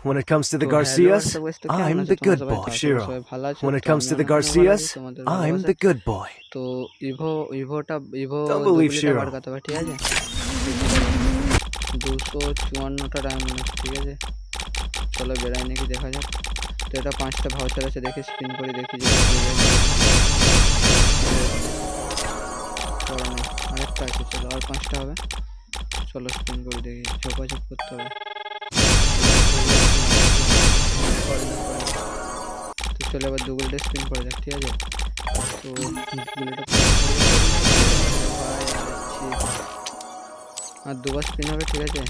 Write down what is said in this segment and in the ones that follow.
When it comes to the তো hello Garcias, WhatsApp guys, তো কেমন I'm আছো the তোমরা good সবাই? boy, তো আশা করি Shiro. সবাই ভালো আছো। When it তো comes আমি to the অনেক ভালো আছি, Garcias, তোমাদের I'm ভালোবাসা। the good boy. তো ইভো Don't believe দুগুলিটা Shiro. বার করতে হবে, ঠিক আছে? 254টা ডায়মন্ড আছে, ঠিক আছে? চলো বেড়াই নাকি দেখা যাক। তো এটা 5টা ভাউচার আছে, দেখি স্পিন করে দেখি যে আরেকটা আছে। চলো আর 5টা হবে, চলো স্পিন করে দেখি। ঝোপাঝোপ করতে হবে। তো চলো এবার দুগুলিটা স্পিন করে যাক, ঠিক আছে? তো দুগুলিটা আর দুবার স্পিন হবে, ঠিক আছে?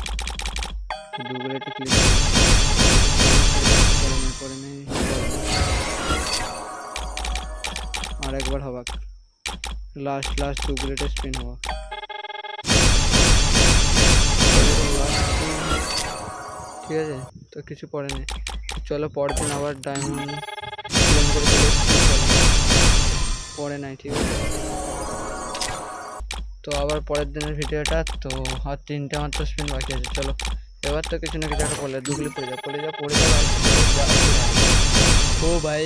দুগুলিটা ক্লিক করে নেই, আর একবার হবাক। লাস্ট দুগুলিটা স্পিন হওয়া, ঠিক আছে? তো কিছু পরে নেই। চলো পরের দিন আবার ডায়মন্ড ক্লেম করে পরে নাই, ঠিক আছে? তো আবার পরের দিনের ভিডিওটা। তো আর 3টে মাত্র স্পিন বাকি আছে। চলো এবার তো কিছু না কিছু একটা পড়লে দুগুলি পড়ে যাও ও ভাই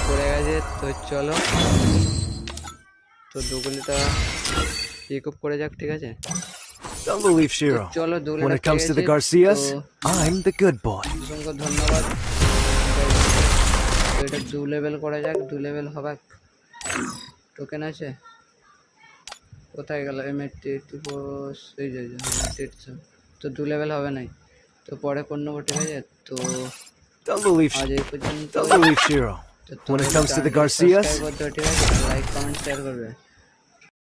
পড়ে গেছে। তো চলো তো দুগুলিটা পিক আপ করে যাক, ঠিক আছে? Don't believe তো Shiro. চলো When দুগুলিটা it comes to the Garcias, I'm the good boy. অসংখ্য ধন্যবাদ। তো এটা 2 লেভেল করা যাক, 2 লেভেল হবাক। টোকেন আছে কোথায় গেল? M84 এই যে তো 2 লেভেল হবে নাই, তো পরে কোন নেবো, ঠিক আছে? তো Don't believe আজ Shiro. এই পর্যন্ত। Don't believe Shiro. তো When it তোমরা comes to the চ্যানেলটা Garcias, সাবস্ক্রাইব করতে, ঠিক আছে? লাইক কমেন্ট শেয়ার করবে।